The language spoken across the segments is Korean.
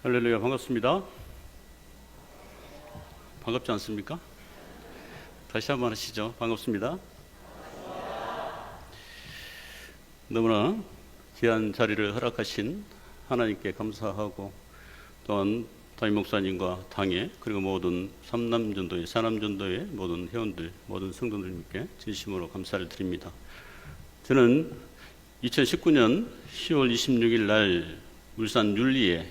할렐루야, 반갑습니다. 반갑지 않습니까? 다시 한번 하시죠. 반갑습니다. 너무나 귀한 자리를 허락하신 하나님께 감사하고, 또한 담임 목사님과 당회, 그리고 모든 삼남전도회, 사남전도회 모든 회원들, 모든 성도들께 진심으로 감사를 드립니다. 저는 2019년 10월 26일 날 울산 율리에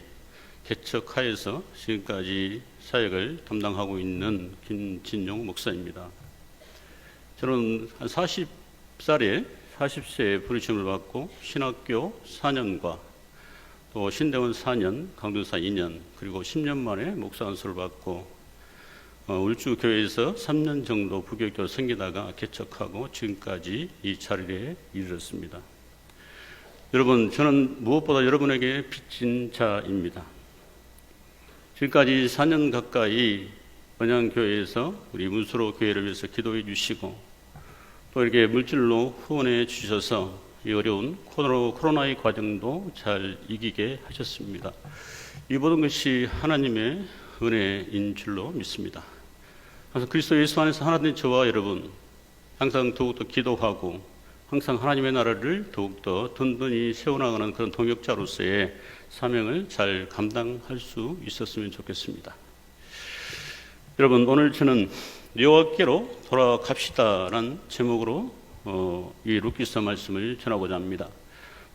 개척하에서 지금까지 사역을 담당하고 있는 김진용 목사입니다. 저는 한 40세에 부르심을 받고 신학교 4년과 또 신대원 4년, 강도사 2년, 그리고 10년 만에 목사 안수를 받고 울주교회에서 3년 정도 부교육교를 섬기다가 개척하고 지금까지 이 자리에 이르렀습니다. 여러분, 저는 무엇보다 여러분에게 빚진 자입니다. 지금까지 4년 가까이 번양교회에서 우리 문수로 교회를 위해서 기도해 주시고, 또 이렇게 물질로 후원해 주셔서 이 어려운 코로나의 과정도 잘 이기게 하셨습니다. 이 모든 것이 하나님의 은혜인 줄로 믿습니다. 그래서 그리스도 예수 안에서 하나님 저와 여러분 항상 더욱더 기도하고, 항상 하나님의 나라를 더욱더 든든히 세워나가는 그런 동역자로서의 사명을 잘 감당할 수 있었으면 좋겠습니다. 여러분, 오늘 저는 여호와께로 돌아갑시다라는 제목으로 이 루키서 말씀을 전하고자 합니다.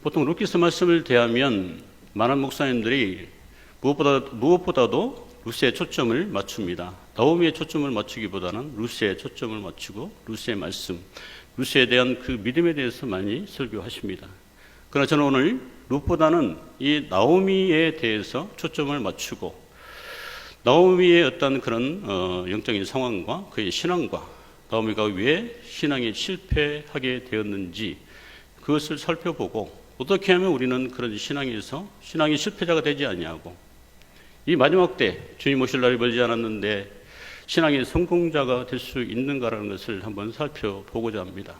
보통 루키서 말씀을 대하면 많은 목사님들이 무엇보다도 루스에 초점을 맞춥니다. 나오미에 초점을 맞추기보다는 루스에 초점을 맞추고 루스의 말씀, 루스에 대한 그 믿음에 대해서 많이 설교하십니다. 그러나 저는 오늘 룻보다는 이 나오미에 대해서 초점을 맞추고, 나오미의 어떤 그런 영적인 상황과 그의 신앙과 나오미가 왜 신앙에 실패하게 되었는지 그것을 살펴보고, 어떻게 하면 우리는 그런 신앙에서 신앙의 실패자가 되지 아니하고 이 마지막 때 주님 오실 날이 멀지 않았는데 신앙의 성공자가 될 수 있는가라는 것을 한번 살펴보고자 합니다.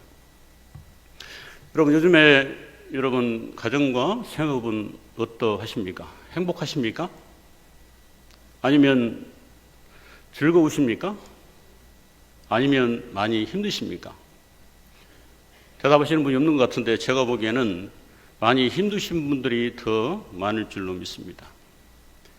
여러분, 요즘에 여러분 가정과 생업은 어떠하십니까? 행복하십니까? 아니면 즐거우십니까? 아니면 많이 힘드십니까? 대답하시는 분이 없는 것 같은데 제가 보기에는 많이 힘드신 분들이 더 많을 줄로 믿습니다.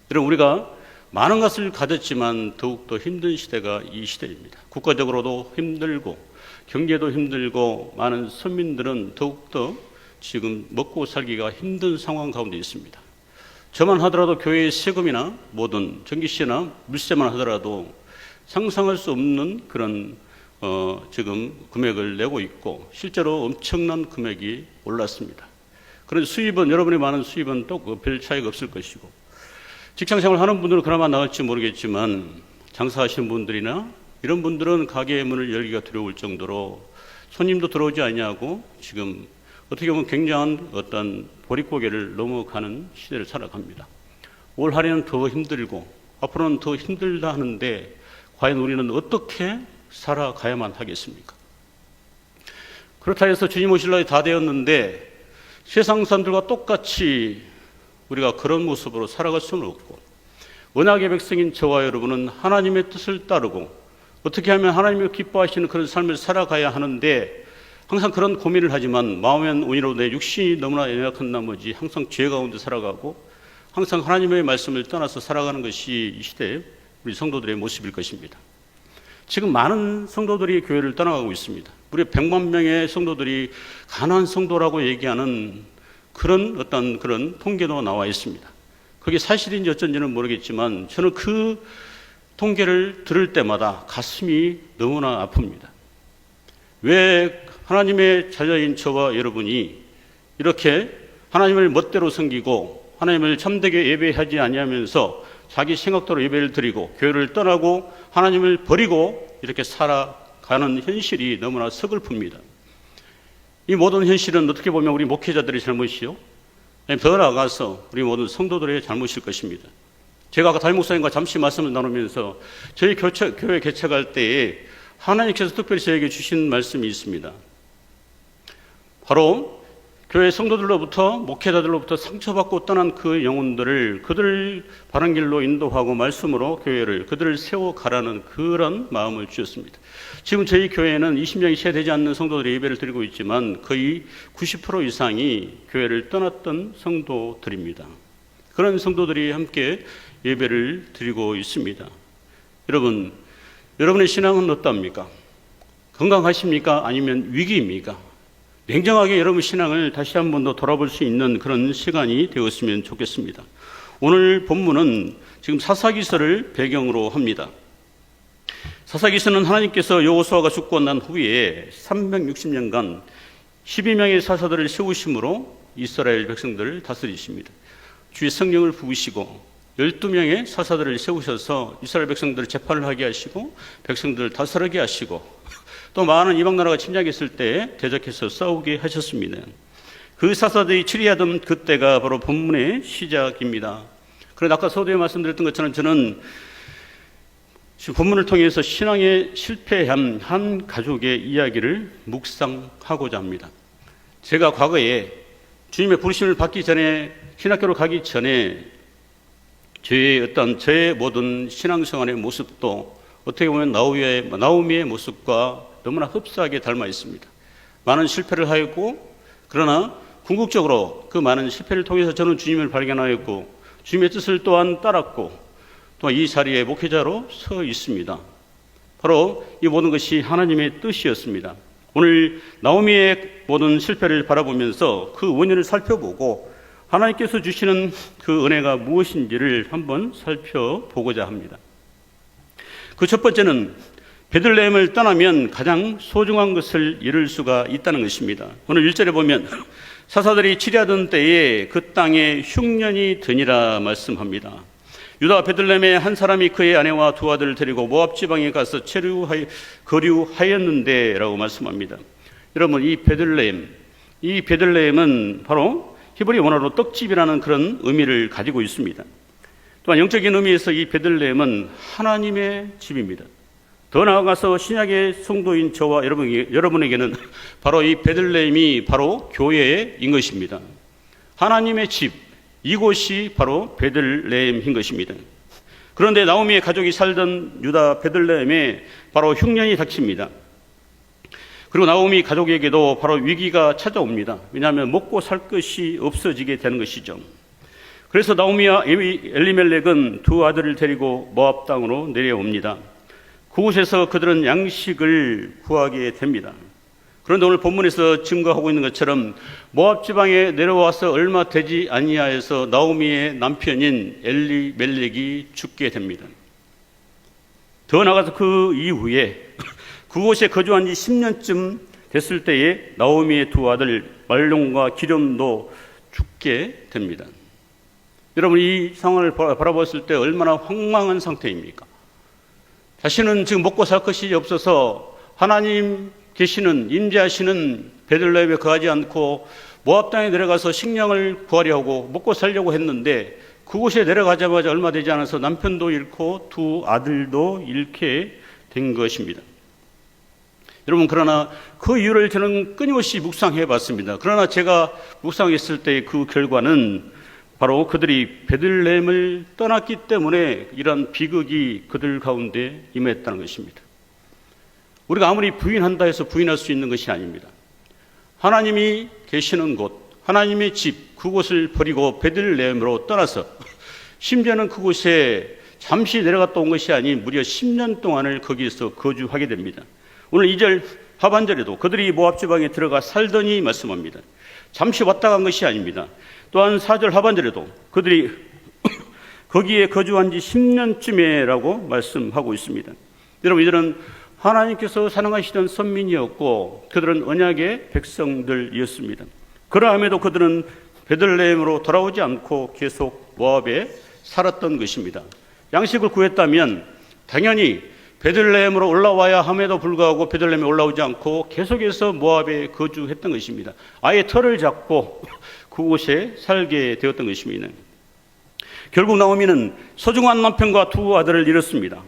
여러분, 우리가 많은 것을 가졌지만 더욱더 힘든 시대가 이 시대입니다. 국가적으로도 힘들고 경제도 힘들고 많은 서민들은 더욱더 지금 먹고 살기가 힘든 상황 가운데 있습니다. 저만 하더라도 교회의 세금이나 모든 전기세나 물세만 하더라도 상상할 수 없는 그런 지금 금액을 내고 있고, 실제로 엄청난 금액이 올랐습니다. 그런 수입은, 여러분의 많은 수입은 또 별 차이가 없을 것이고, 직장생활 하는 분들은 그나마 나을지 모르겠지만 장사하시는 분들이나 이런 분들은 가게의 문을 열기가 두려울 정도로 손님도 들어오지 않냐고 지금 어떻게 보면 굉장한 어떤 보릿고개를 넘어가는 시대를 살아갑니다. 올 한해는 더 힘들고 앞으로는 더 힘들다 하는데 과연 우리는 어떻게 살아가야만 하겠습니까? 그렇다 해서 주님 오실 날이 다 되었는데 세상 사람들과 똑같이 우리가 그런 모습으로 살아갈 수는 없고, 언약의 백성인 저와 여러분은 하나님의 뜻을 따르고 어떻게 하면 하나님이 기뻐하시는 그런 삶을 살아가야 하는데, 항상 그런 고민을 하지만 마음엔 오히려 내 육신이 너무나 연약한 나머지 항상 죄 가운데 살아가고 항상 하나님의 말씀을 떠나서 살아가는 것이 이 시대의 우리 성도들의 모습일 것입니다. 지금 많은 성도들이 교회를 떠나가고 있습니다. 무려 100만 명의 성도들이 가난한 성도라고 얘기하는 그런 어떤 그런 통계도 나와 있습니다. 그게 사실인지 어쩐지는 모르겠지만 저는 그 통계를 들을 때마다 가슴이 너무나 아픕니다. 왜 하나님의 자녀인 저와 여러분이 이렇게 하나님을 멋대로 섬기고 하나님을 참되게 예배하지 아니하면서 자기 생각대로 예배를 드리고 교회를 떠나고 하나님을 버리고 이렇게 살아가는 현실이 너무나 서글픕니다. 이 모든 현실은 어떻게 보면 우리 목회자들의 잘못이요, 더 나아가서 우리 모든 성도들의 잘못일 것입니다. 제가 아까 담임 목사님과 잠시 말씀을 나누면서 저희 교회 개척할 때에 하나님께서 특별히 저에게 주신 말씀이 있습니다. 바로 교회 성도들로부터, 목회자들로부터 상처받고 떠난 그 영혼들을 그들을 바른 길로 인도하고 말씀으로 그들을 세워가라는 그런 마음을 주셨습니다. 지금 저희 교회에는 20명이 채 되지 않는 성도들이 예배를 드리고 있지만 거의 90% 이상이 교회를 떠났던 성도들입니다. 그런 성도들이 함께 예배를 드리고 있습니다. 여러분, 여러분의 신앙은 어떠합니까? 건강하십니까? 아니면 위기입니까? 냉정하게 여러분 신앙을 다시 한 번 더 돌아볼 수 있는 그런 시간이 되었으면 좋겠습니다. 오늘 본문은 지금 사사기서를 배경으로 합니다. 사사기서는 하나님께서 여호수아가 죽고 난 후에 360년간 12명의 사사들을 세우심으로 이스라엘 백성들을 다스리십니다. 주의 성령을 부으시고 12명의 사사들을 세우셔서 이스라엘 백성들을 재판을 하게 하시고 백성들을 다스리게 하시고 또 많은 이방 나라가 침략했을 때 대적해서 싸우게 하셨습니다. 그 사사들이 치리하던 그때가 바로 본문의 시작입니다. 그런데 아까 서두에 말씀드렸던 것처럼 저는 지금 본문을 통해서 신앙에 실패한 한 가족의 이야기를 묵상하고자 합니다. 제가 과거에 주님의 부르심을 받기 전에 신학교로 가기 전에 저의 모든 신앙생활의 모습도 어떻게 보면 나오미의 모습과 너무나 흡사하게 닮아 있습니다. 많은 실패를 하였고 그러나 궁극적으로 그 많은 실패를 통해서 저는 주님을 발견하였고 주님의 뜻을 또한 따랐고 또 이 자리에 목회자로 서 있습니다. 바로 이 모든 것이 하나님의 뜻이었습니다. 오늘 나오미의 모든 실패를 바라보면서 그 원인을 살펴보고 하나님께서 주시는 그 은혜가 무엇인지를 한번 살펴보고자 합니다. 그 첫 번째는 베들레헴을 떠나면 가장 소중한 것을 잃을 수가 있다는 것입니다. 오늘 1절에 보면 사사들이 치리하던 때에 그 땅에 흉년이 드니라 말씀합니다. 유다 베들레헴에 한 사람이 그의 아내와 두 아들을 데리고 모압 지방에 가서 거류하였는데 라고 말씀합니다. 여러분, 이 베들레헴은 바로 히브리 원어로 떡집이라는 그런 의미를 가지고 있습니다. 또한 영적인 의미에서 이 베들레헴은 하나님의 집입니다. 더 나아가서 신약의 성도인 저와 여러분에게는 바로 이 베들레헴이 바로 교회인 것입니다. 하나님의 집, 이곳이 바로 베들레헴인 것입니다. 그런데 나오미의 가족이 살던 유다 베들레헴에 바로 흉년이 닥칩니다. 그리고 나오미 가족에게도 바로 위기가 찾아옵니다. 왜냐하면 먹고 살 것이 없어지게 되는 것이죠. 그래서 나오미와 엘리멜렉은 두 아들을 데리고 모압 땅으로 내려옵니다. 그곳에서 그들은 양식을 구하게 됩니다. 그런데 오늘 본문에서 증거하고 있는 것처럼 모압 지방에 내려와서 얼마 되지 아니하여서 나오미의 남편인 엘리멜렉이 죽게 됩니다. 더 나아가서 그 이후에 그곳에 거주한 지 10년쯤 됐을 때에 나오미의 두 아들 말론과 기렴도 죽게 됩니다. 여러분, 이 상황을 바라봤을 때 얼마나 황망한 상태입니까? 자신은 지금 먹고 살 것이 없어서 하나님 계시는 임재하시는 베들레헴에 거하지 않고 모압 땅에 내려가서 식량을 구하려 하고 먹고 살려고 했는데 그곳에 내려가자마자 얼마 되지 않아서 남편도 잃고 두 아들도 잃게 된 것입니다. 여러분, 그러나 그 이유를 저는 끊임없이 묵상해 봤습니다. 그러나 제가 묵상했을 때 그 결과는 바로 그들이 베들레헴을 떠났기 때문에 이런 비극이 그들 가운데 임했다는 것입니다. 우리가 아무리 부인한다 해서 부인할 수 있는 것이 아닙니다. 하나님이 계시는 곳, 하나님의 집, 그곳을 버리고 베들레헴으로 떠나서 심지어는 그곳에 잠시 내려갔다 온 것이 아닌 무려 10년 동안을 거기에서 거주하게 됩니다. 오늘 2절 하반절에도 그들이 모압 지방에 들어가 살더니 말씀합니다. 잠시 왔다 간 것이 아닙니다. 또한 4절 하반절에도 그들이 거기에 거주한 지 10년쯤에라고 말씀하고 있습니다. 여러분, 이들은 하나님께서 사랑하시던 선민이었고 그들은 언약의 백성들이었습니다. 그러함에도 그들은 베들레헴으로 돌아오지 않고 계속 모압에 살았던 것입니다. 양식을 구했다면 당연히 베들레헴으로 올라와야 함에도 불구하고 베들레헴에 올라오지 않고 계속해서 모압에 거주했던 것입니다. 아예 터를 잡고 그곳에 살게 되었던 것입니다. 결국 나오미는 소중한 남편과 두 아들을 잃었습니다.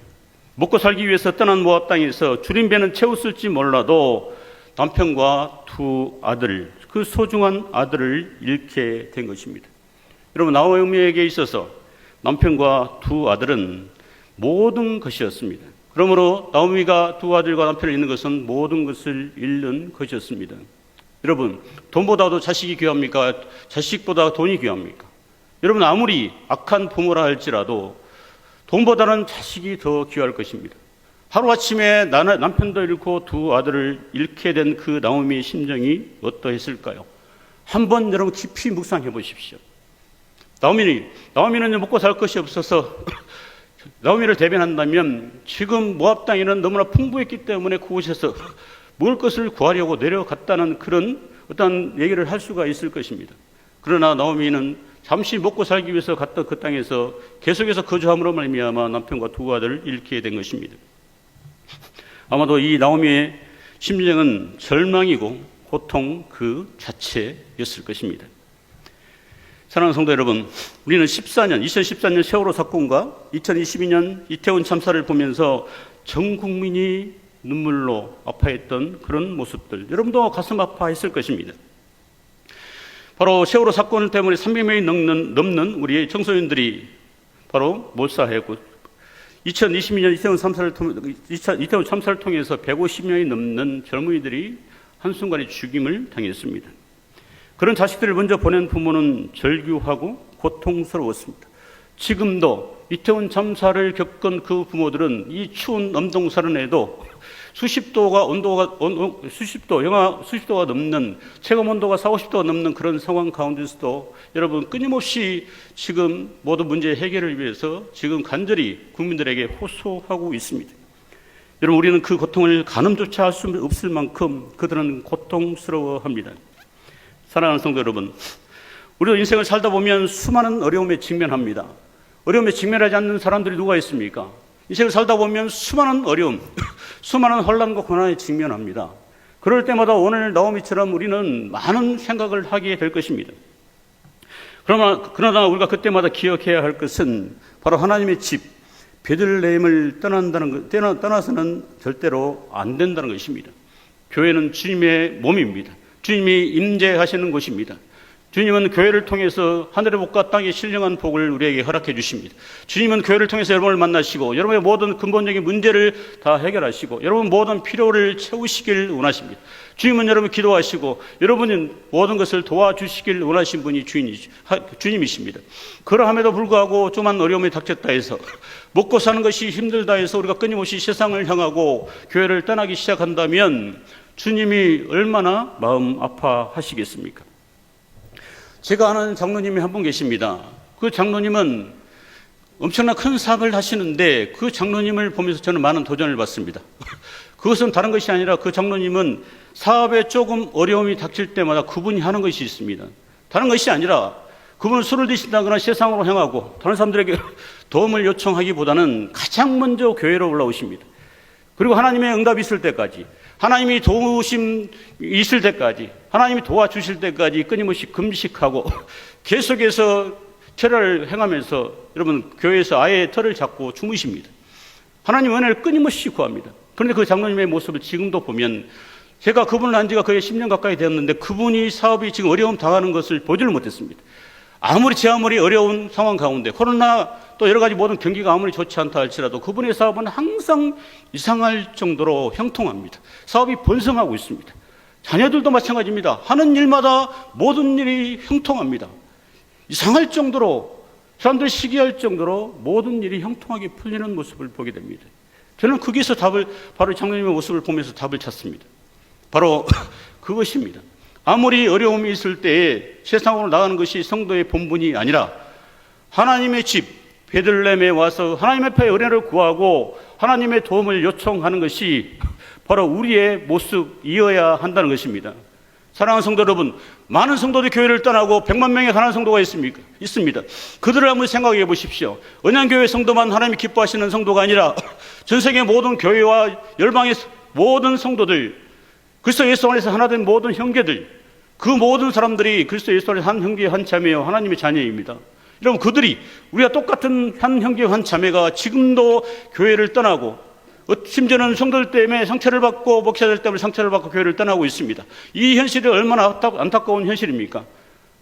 먹고 살기 위해서 떠난 모압 땅에서 줄임배는 채웠을지 몰라도 남편과 두 아들, 그 소중한 아들을 잃게 된 것입니다. 여러분, 나오미에게 있어서 남편과 두 아들은 모든 것이었습니다. 그러므로 나오미가 두 아들과 남편을 잃는 것은 모든 것을 잃는 것이었습니다. 여러분, 돈보다도 자식이 귀합니까? 자식보다 돈이 귀합니까? 여러분, 아무리 악한 부모라 할지라도 돈보다는 자식이 더 귀할 것입니다. 하루아침에 남편도 잃고 두 아들을 잃게 된 그 나오미의 심정이 어떠했을까요? 한번 여러분 깊이 묵상해 보십시오. 나오미는 먹고 살 것이 없어서 나오미를 대변한다면 지금 모압 땅에는 너무나 풍부했기 때문에 그곳에서 먹을 것을 구하려고 내려갔다는 그런 어떤 얘기를 할 수가 있을 것입니다. 그러나 나오미는 잠시 먹고 살기 위해서 갔던 그 땅에서 계속해서 거주함으로 말미암아 남편과 두 아들을 잃게 된 것입니다. 아마도 이 나오미의 심정은 절망이고 고통 그 자체였을 것입니다. 사랑하는 성도 여러분, 우리는 2014년 세월호 사건과 2022년 이태원 참사를 보면서 전 국민이 눈물로 아파했던 그런 모습들, 여러분도 가슴 아파했을 것입니다. 바로 세월호 사건 때문에 300명이 넘는 우리의 청소년들이 바로 몰사했고, 2022년 이태원 참사를 통해서 150명이 넘는 젊은이들이 한순간에 죽임을 당했습니다. 그런 자식들을 먼저 보낸 부모는 절규하고 고통스러웠습니다. 지금도 이태원 참사를 겪은 그 부모들은 이 추운 엄동설원에도 영하 수십도가 넘는 체감 온도가 40~50도가 넘는 그런 상황 가운데서도 여러분 끊임없이 지금 모든 문제 해결을 위해서 지금 간절히 국민들에게 호소하고 있습니다. 여러분, 우리는 그 고통을 가늠조차 할 수 없을 만큼 그들은 고통스러워합니다. 사랑하는 성도 여러분, 우리도 인생을 살다 보면 수많은 어려움에 직면합니다. 어려움에 직면하지 않는 사람들이 누가 있습니까? 인생을 살다 보면 수많은 어려움, 수많은 혼란과 고난에 직면합니다. 그럴 때마다 오늘 나오미처럼 우리는 많은 생각을 하게 될 것입니다. 그러나 우리가 그때마다 기억해야 할 것은 바로 하나님의 집 베들레헴을 떠나서는 절대로 안 된다는 것입니다. 교회는 주님의 몸입니다. 주님이 임재하시는 곳입니다. 주님은 교회를 통해서 하늘의 복과 땅의 신령한 복을 우리에게 허락해 주십니다. 주님은 교회를 통해서 여러분을 만나시고 여러분의 모든 근본적인 문제를 다 해결하시고 여러분 모든 필요를 채우시길 원하십니다. 주님은 여러분 기도하시고 여러분은 모든 것을 도와주시길 원하신 분이 주님이십니다. 그러함에도 불구하고 조그만 어려움이 닥쳤다 해서 먹고 사는 것이 힘들다 해서 우리가 끊임없이 세상을 향하고 교회를 떠나기 시작한다면 주님이 얼마나 마음 아파하시겠습니까? 제가 아는 장로님이 한 분 계십니다. 그 장로님은 엄청난 큰 사업을 하시는데 그 장로님을 보면서 저는 많은 도전을 받습니다. 그것은 다른 것이 아니라 그 장로님은 사업에 조금 어려움이 닥칠 때마다 그분이 하는 것이 있습니다. 다른 것이 아니라 그분은 술을 드신다거나 세상으로 향하고 다른 사람들에게 도움을 요청하기보다는 가장 먼저 교회로 올라오십니다. 그리고 하나님의 응답이 있을 때까지, 하나님이 도우심 있을 때까지, 하나님이 도와주실 때까지 끊임없이 금식하고 계속해서 철야를 행하면서 여러분 교회에서 아예 털을 잡고 주무십니다. 하나님 은혜를 끊임없이 구합니다. 그런데 그 장로님의 모습을 지금도 보면 제가 그분을 안 지가 거의 10년 가까이 되었는데 그분이 사업이 지금 어려움 당하는 것을 보지를 못했습니다. 제 아무리 어려운 상황 가운데 코로나 또 여러 가지 모든 경기가 아무리 좋지 않다 할지라도 그분의 사업은 항상 이상할 정도로 형통합니다. 사업이 번성하고 있습니다. 자녀들도 마찬가지입니다. 하는 일마다 모든 일이 형통합니다. 이상할 정도로 사람들이 시기할 정도로 모든 일이 형통하게 풀리는 모습을 보게 됩니다. 저는 거기서 바로 장로님의 모습을 보면서 답을 찾습니다. 바로 그것입니다. 아무리 어려움이 있을 때에 세상으로 나가는 것이 성도의 본분이 아니라 하나님의 집 베들레헴에 와서 하나님 앞에 은혜를 구하고 하나님의 도움을 요청하는 것이 바로 우리의 모습이어야 한다는 것입니다. 사랑하는 성도 여러분, 많은 성도들이 교회를 떠나고 100만 명의 가난한 성도가 있습니다. 그들을 한번 생각해 보십시오. 언양교회 성도만 하나님이 기뻐하시는 성도가 아니라 전 세계 모든 교회와 열방의 모든 성도들, 그리스도 예수 안에서 하나 된 모든 형제들, 그 모든 사람들이 그리스도 예수 안에서 한 형제 한 자매요 하나님의 자녀입니다. 여러분, 그들이 우리가 똑같은 한 형제 한 자매가 지금도 교회를 떠나고 심지어는 성도들 때문에 상처를 받고 목사들 때문에 상처를 받고 교회를 떠나고 있습니다. 이 현실이 얼마나 안타까운 현실입니까?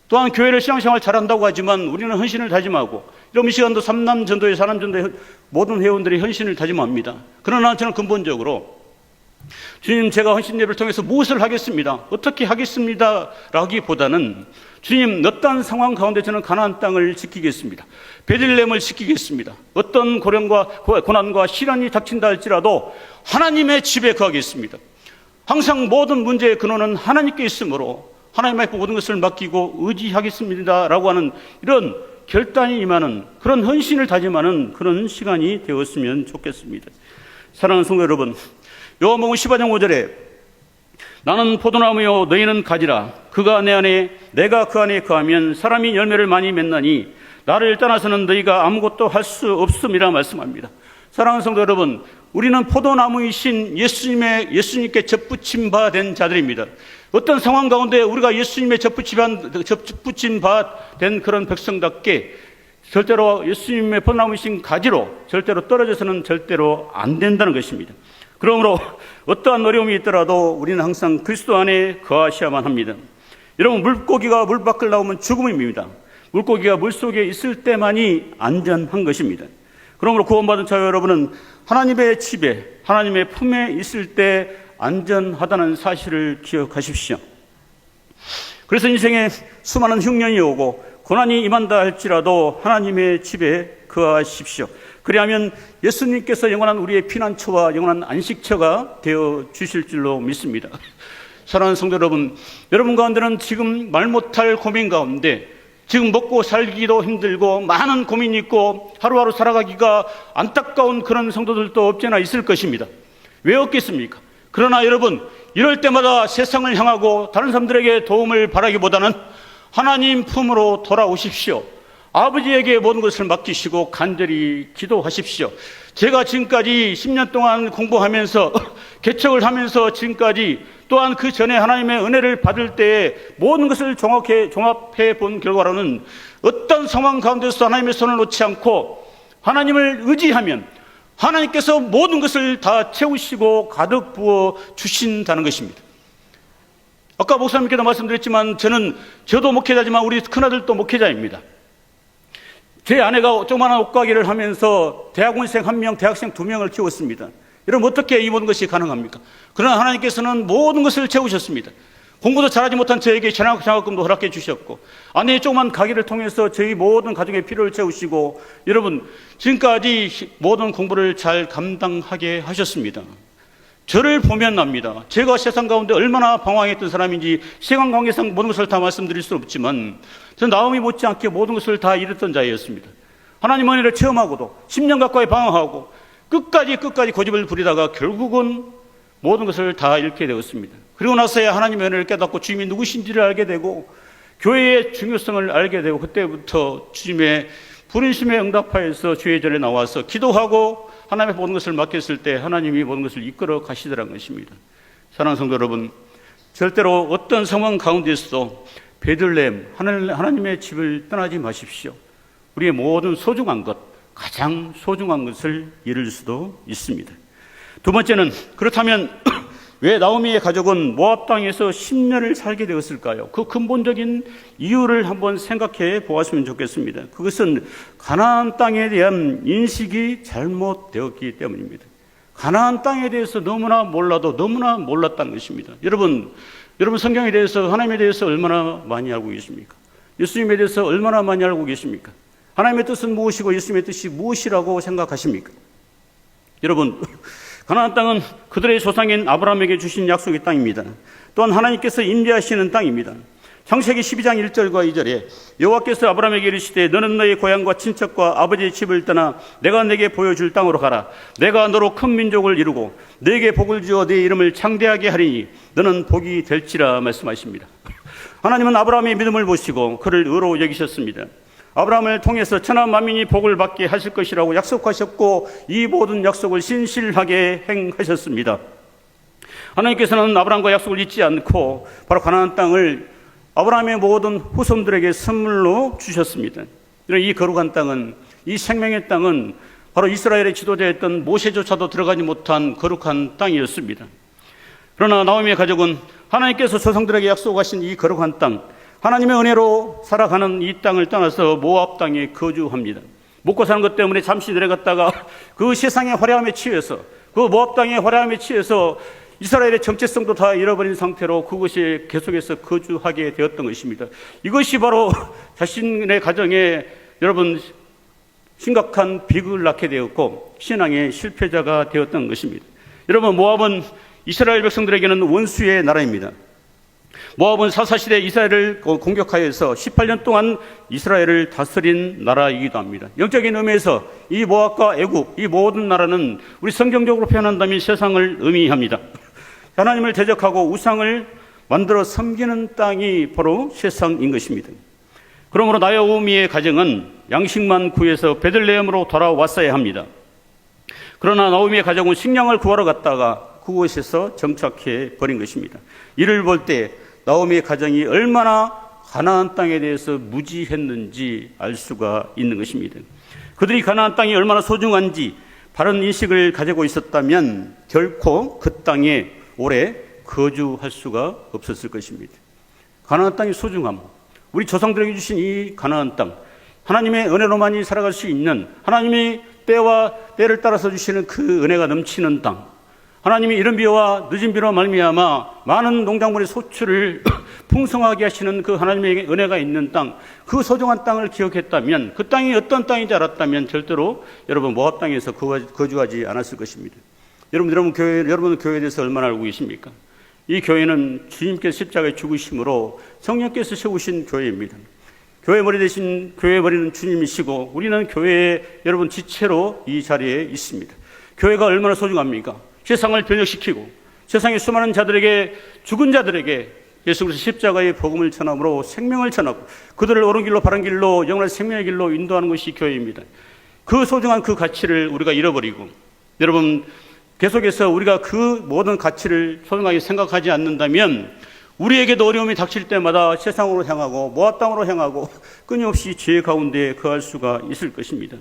또한 교회를 신앙생활 잘한다고 하지만 우리는 헌신을 다짐하고, 이런 시간도 삼남전도회, 사남전도회 모든 회원들이 헌신을 다짐합니다. 그러나 저는 근본적으로 주님, 제가 헌신 예배를 통해서 무엇을 하겠습니다, 어떻게 하겠습니다 라기보다는 주님, 어떠한 상황 가운데 저는 가나안 땅을 지키겠습니다, 베들레헴을 지키겠습니다, 어떤 고난과 시련이 닥친다 할지라도 하나님의 집에 거하겠습니다. 항상 모든 문제의 근원은 하나님께 있으므로 하나님 앞에 모든 것을 맡기고 의지하겠습니다 라고 하는 이런 결단이 임하는, 그런 헌신을 다짐하는 그런 시간이 되었으면 좋겠습니다. 사랑하는 성도 여러분, 요한복음 15장 5절에 나는 포도나무요 너희는 가지라, 그가 내 안에 내가 그 안에 거하면 사람이 열매를 많이 맺나니 나를 떠나서는 너희가 아무것도 할 수 없음이라 말씀합니다. 사랑하는 성도 여러분, 우리는 포도나무이신 예수님께 접붙임 바 된 자들입니다. 어떤 상황 가운데 우리가 예수님의 접붙임 바 된 그런 백성답게 절대로 예수님의 포도나무이신 가지로 절대로 떨어져서는 절대로 안 된다는 것입니다. 그러므로 어떠한 어려움이 있더라도 우리는 항상 그리스도 안에 거하셔야만 합니다. 여러분, 물고기가 물 밖을 나오면 죽음입니다. 물고기가 물속에 있을 때만이 안전한 것입니다. 그러므로 구원받은 자유 여러분은 하나님의 집에, 하나님의 품에 있을 때 안전하다는 사실을 기억하십시오. 그래서 인생에 수많은 흉년이 오고 고난이 임한다 할지라도 하나님의 집에 거하십시오. 그리하면 예수님께서 영원한 우리의 피난처와 영원한 안식처가 되어 주실 줄로 믿습니다. 사랑하는 성도 여러분, 여러분 가운데는 지금 말 못할 고민 가운데, 지금 먹고 살기도 힘들고 많은 고민이 있고 하루하루 살아가기가 안타까운 그런 성도들도 없지않아 있을 것입니다. 왜 없겠습니까? 그러나 여러분, 이럴 때마다 세상을 향하고 다른 사람들에게 도움을 바라기보다는 하나님 품으로 돌아오십시오. 아버지에게 모든 것을 맡기시고 간절히 기도하십시오. 제가 지금까지 10년 동안 공부하면서 개척을 하면서 지금까지, 또한 그 전에 하나님의 은혜를 받을 때에 모든 것을 종합해 본 결과로는 어떤 상황 가운데서 하나님의 손을 놓지 않고 하나님을 의지하면 하나님께서 모든 것을 다 채우시고 가득 부어 주신다는 것입니다. 아까 목사님께도 말씀드렸지만 저도 목회자지만 우리 큰아들도 목회자입니다. 제 아내가 조그마한 옷가게를 하면서 대학원생 1명, 대학생 2명을 키웠습니다. 여러분, 어떻게 이 모든 것이 가능합니까? 그러나 하나님께서는 모든 것을 채우셨습니다. 공부도 잘하지 못한 저에게 장학금도 허락해 주셨고, 아내의 조그만 가게를 통해서 저희 모든 가정의 필요를 채우시고, 여러분, 지금까지 모든 공부를 잘 감당하게 하셨습니다. 저를 보면 압니다. 제가 세상 가운데 얼마나 방황했던 사람인지 시간 관계상 모든 것을 다 말씀드릴 수는 없지만, 저는 나오미 못지않게 모든 것을 다 잃었던 자였습니다. 하나님 은혜를 체험하고도 10년 가까이 방황하고 끝까지 고집을 부리다가 결국은 모든 것을 다 잃게 되었습니다. 그리고 나서야 하나님의 은혜를 깨닫고 주님이 누구신지를 알게 되고 교회의 중요성을 알게 되고, 그때부터 주님의 부르심에 응답하여서 주의 전에 나와서 기도하고 하나님의 모든 것을 맡겼을 때 하나님이 모든 것을 이끌어 가시더라는 것입니다. 사랑하는 성도 여러분, 절대로 어떤 상황 가운데서도 베들레헴, 하나님의 집을 떠나지 마십시오. 우리의 모든 소중한 것, 가장 소중한 것을 잃을 수도 있습니다. 두 번째는, 그렇다면 왜 나오미의 가족은 모압 땅에서 10년을 살게 되었을까요? 그 근본적인 이유를 한번 생각해 보았으면 좋겠습니다. 그것은 가나안 땅에 대한 인식이 잘못되었기 때문입니다. 가나안 땅에 대해서 너무나 몰랐다는 것입니다. 여러분 성경에 대해서, 하나님에 대해서 얼마나 많이 알고 계십니까? 예수님에 대해서 얼마나 많이 알고 계십니까? 하나님의 뜻은 무엇이고 예수님의 뜻이 무엇이라고 생각하십니까? 여러분, 가나안 땅은 그들의 조상인 아브라함에게 주신 약속의 땅입니다. 또한 하나님께서 임재하시는 땅입니다. 창세기 12장 1절과 2절에 여호와께서 아브라함에게 이르시되 너는 너의 고향과 친척과 아버지의 집을 떠나 내가 내게 보여줄 땅으로 가라. 내가 너로 큰 민족을 이루고 너에게 복을 주어 네 이름을 창대하게 하리니 너는 복이 될지라 말씀하십니다. 하나님은 아브라함의 믿음을 보시고 그를 의로 여기셨습니다. 아브라함을 통해서 천하 만민이 복을 받게 하실 것이라고 약속하셨고 이 모든 약속을 신실하게 행하셨습니다. 하나님께서는 아브라함과 약속을 잊지 않고 바로 가나안 땅을 아브라함의 모든 후손들에게 선물로 주셨습니다. 이 거룩한 땅은, 이 생명의 땅은 바로 이스라엘의 지도자였던 모세조차도 들어가지 못한 거룩한 땅이었습니다. 그러나 나오미의 가족은 하나님께서 조상들에게 약속하신 이 거룩한 땅, 하나님의 은혜로 살아가는 이 땅을 떠나서 모압 땅에 거주합니다. 먹고 사는 것 때문에 잠시 내려갔다가 그 세상의 화려함에 취해서, 그 모압 땅의 화려함에 취해서 이스라엘의 정체성도 다 잃어버린 상태로 그곳에 계속해서 거주하게 되었던 것입니다. 이것이 바로 자신의 가정에 여러분 심각한 비극을 낳게 되었고 신앙의 실패자가 되었던 것입니다. 여러분, 모압은 이스라엘 백성들에게는 원수의 나라입니다. 모압은 사사시대 이스라엘을 공격하여서 18년 동안 이스라엘을 다스린 나라이기도 합니다. 영적인 의미에서 이 모압과 애굽, 이 모든 나라는 우리 성경적으로 표현한다면 세상을 의미합니다. 하나님을 대적하고 우상을 만들어 섬기는 땅이 바로 세상인 것입니다. 그러므로 나오미의 가정은 양식만 구해서 베들레헴으로 돌아왔어야 합니다. 그러나 나오미의 가정은 식량을 구하러 갔다가 그곳에서 정착해 버린 것입니다. 이를 볼 때 나오미의 가정이 얼마나 가나안 땅에 대해서 무지했는지 알 수가 있는 것입니다. 그들이 가나안 땅이 얼마나 소중한지 바른 인식을 가지고 있었다면 결코 그 땅에 오래 거주할 수가 없었을 것입니다. 가나안 땅의 소중함, 우리 조상들에게 주신 이 가나안 땅, 하나님의 은혜로만이 살아갈 수 있는, 하나님이 때와 때를 따라서 주시는 그 은혜가 넘치는 땅, 하나님이 이른 비와 늦은 비로 말미암아 많은 농작물의 소출을 풍성하게 하시는 그 하나님의 은혜가 있는 땅, 그 소중한 땅을 기억했다면, 그 땅이 어떤 땅인지 알았다면 절대로 여러분 모압 땅에서 거주하지 않았을 것입니다. 여러분 교회에 대해서 얼마나 알고 계십니까? 이 교회는 주님께서 십자가에 죽으심으로 성령께서 세우신 교회입니다. 교회 머리 대신 교회 머리는 주님이시고 우리는 교회의 여러분 지체로 이 자리에 있습니다. 교회가 얼마나 소중합니까? 세상을 변혁시키고 세상의 수많은 자들에게, 죽은 자들에게 예수 그리스도 십자가의 복음을 전함으로 생명을 전하고 그들을 옳은 길로 바른 길로 영원한 생명의 길로 인도하는 것이 교회입니다. 그 소중한 그 가치를 우리가 잃어버리고, 여러분 계속해서 우리가 그 모든 가치를 소중하게 생각하지 않는다면 우리에게도 어려움이 닥칠 때마다 세상으로 향하고 모압 땅으로 향하고 끊임없이 죄 가운데 거할 수가 있을 것입니다.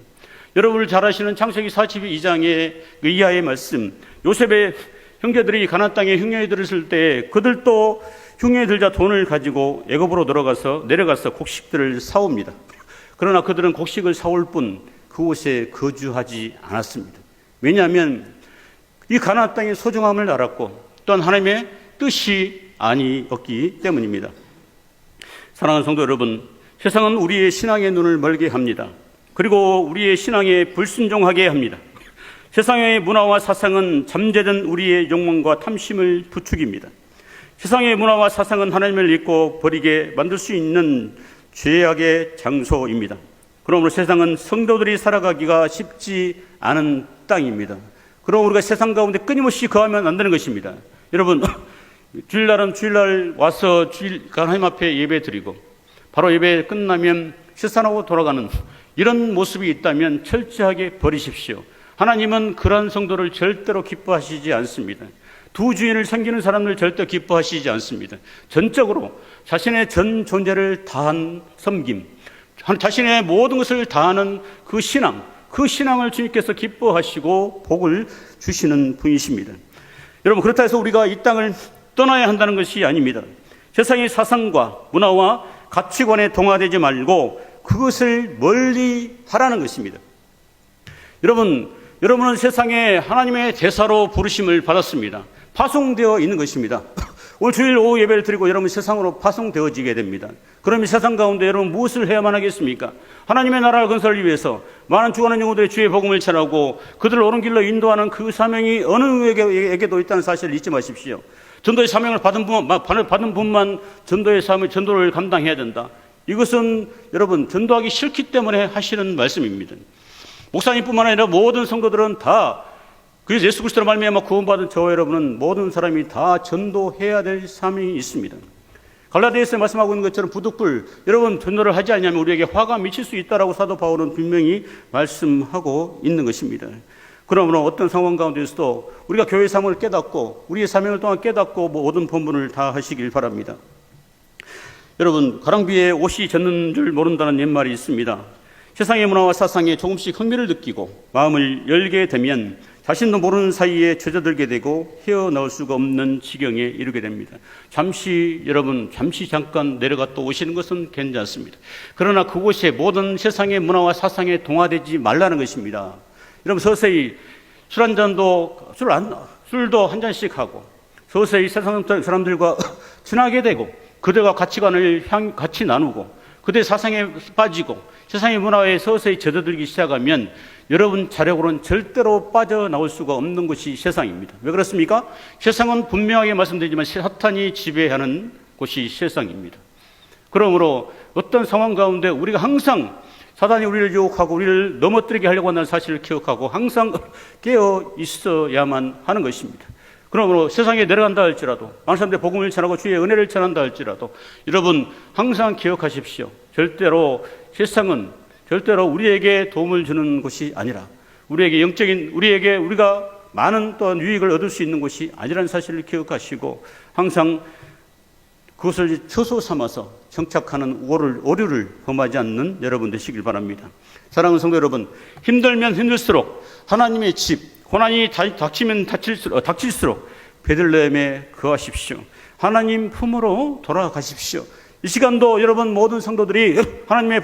여러분을 잘 아시는 창세기 42장의 그 이하의 말씀, 요셉의 형제들이 가나안 땅에 흉년이 들었을 때 그들도 흉년이 들자 돈을 가지고 애굽으로 내려가서 곡식들을 사옵니다. 그러나 그들은 곡식을 사올 뿐 그곳에 거주하지 않았습니다. 왜냐하면 이 가나안 땅의 소중함을 알았고 또한 하나님의 뜻이 아니었기 때문입니다. 사랑하는 성도 여러분, 세상은 우리의 신앙의 눈을 멀게 합니다. 그리고 우리의 신앙에 불순종하게 합니다. 세상의 문화와 사상은 잠재된 우리의 욕망과 탐심을 부추깁니다. 세상의 문화와 사상은 하나님을 잊고 버리게 만들 수 있는 죄악의 장소입니다. 그러므로 세상은 성도들이 살아가기가 쉽지 않은 땅입니다. 그럼 우리가 세상 가운데 끊임없이 거하면 안 되는 것입니다. 여러분, 주일날은 주일날 와서 하나님 앞에 예배 드리고 바로 예배 끝나면 세상하고 돌아가는 이런 모습이 있다면 철저하게 버리십시오. 하나님은 그런 성도를 절대로 기뻐하시지 않습니다. 두 주인을 섬기는 사람을 절대 기뻐하시지 않습니다. 전적으로 자신의 전 존재를 다한 섬김, 자신의 모든 것을 다하는 그 신앙을 주님께서 기뻐하시고 복을 주시는 분이십니다. 여러분, 그렇다 해서 우리가 이 땅을 떠나야 한다는 것이 아닙니다. 세상의 사상과 문화와 가치관에 동화되지 말고 그것을 멀리 하라는 것입니다. 여러분은 세상에 하나님의 대사로 부르심을 받았습니다. 파송되어 있는 것입니다. 오늘 주일 오후 예배를 드리고 여러분 세상으로 파송되어지게 됩니다. 그러면 세상 가운데 여러분 무엇을 해야만 하겠습니까? 하나님의 나라를 건설하기 위해서 많은 죽어가는 영혼들의 주의 복음을 전하고 그들을 옳은 길로 인도하는 그 사명이 어느 누구에게도 있다는 사실을 잊지 마십시오. 전도의 사명을 받은 분만 전도를 감당해야 된다. 이것은 여러분 전도하기 싫기 때문에 하시는 말씀입니다. 목사님뿐만 아니라 모든 성도들은 다, 그래서 예수 그리스도로 말미암아 구원받은 저와 여러분은 모든 사람이 다 전도해야 될 사명이 있습니다. 갈라디아서에 말씀하고 있는 것처럼 부득불 여러분 전도를 하지 않냐면 우리에게 화가 미칠 수 있다라고 사도 바울은 분명히 말씀하고 있는 것입니다. 그러므로 어떤 상황 가운데서도 우리가 교회 사명을 깨닫고 우리의 사명을 또한 깨닫고 모든 본분을 다 하시길 바랍니다. 여러분, 가랑비에 옷이 젖는 줄 모른다는 옛말이 있습니다. 세상의 문화와 사상에 조금씩 흥미를 느끼고 마음을 열게 되면 자신도 모르는 사이에 젖어들게 되고 헤어나올 수가 없는 지경에 이르게 됩니다. 여러분 잠깐 내려가 또 오시는 것은 괜찮습니다. 그러나 그곳에 모든 세상의 문화와 사상에 동화되지 말라는 것입니다. 여러분 서서히 술도 한 잔씩 하고 서서히 세상 사람들과 친하게 되고 그들과 가치관을 같이 나누고 그들의 사상에 빠지고 세상의 문화에 서서히 젖어들기 시작하면 여러분 자력으로는 절대로 빠져나올 수가 없는 것이 세상입니다. 왜 그렇습니까? 세상은 분명하게 말씀드리지만 사탄이 지배하는 곳이 세상입니다. 그러므로 어떤 상황 가운데 우리가 항상 사단이 우리를 유혹하고 우리를 넘어뜨리게 하려고 한다는 사실을 기억하고 항상 깨어 있어야만 하는 것입니다. 그러므로 세상에 내려간다 할지라도 많은 사람들이 복음을 전하고 주의 은혜를 전한다 할지라도 여러분 항상 기억하십시오. 세상은 절대로 우리에게 도움을 주는 곳이 아니라 우리가 많은 또한 유익을 얻을 수 있는 곳이 아니라는 사실을 기억하시고 항상 그것을 처소 삼아서 정착하는 오류를 범하지 않는 여러분 되시길 바랍니다. 사랑하는 성도 여러분, 힘들면 힘들수록 하나님의 집, 고난이 닥치면 닥칠수록 베들레헴에 거하십시오. 하나님 품으로 돌아가십시오. 이 시간도 여러분 모든 성도들이 하나님의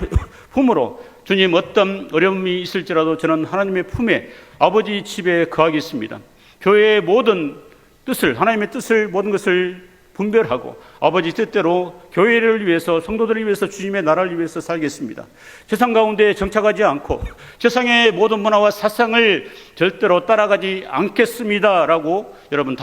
품으로 주님 어떤 어려움이 있을지라도 저는 하나님의 품에 아버지 집에 거하겠습니다. 교회의 모든 뜻을 하나님의 뜻을 모든 것을 분별하고 아버지 뜻대로 교회를 위해서 성도들을 위해서 주님의 나라를 위해서 살겠습니다. 세상 가운데 정착하지 않고 세상의 모든 문화와 사상을 절대로 따라가지 않겠습니다라고 여러분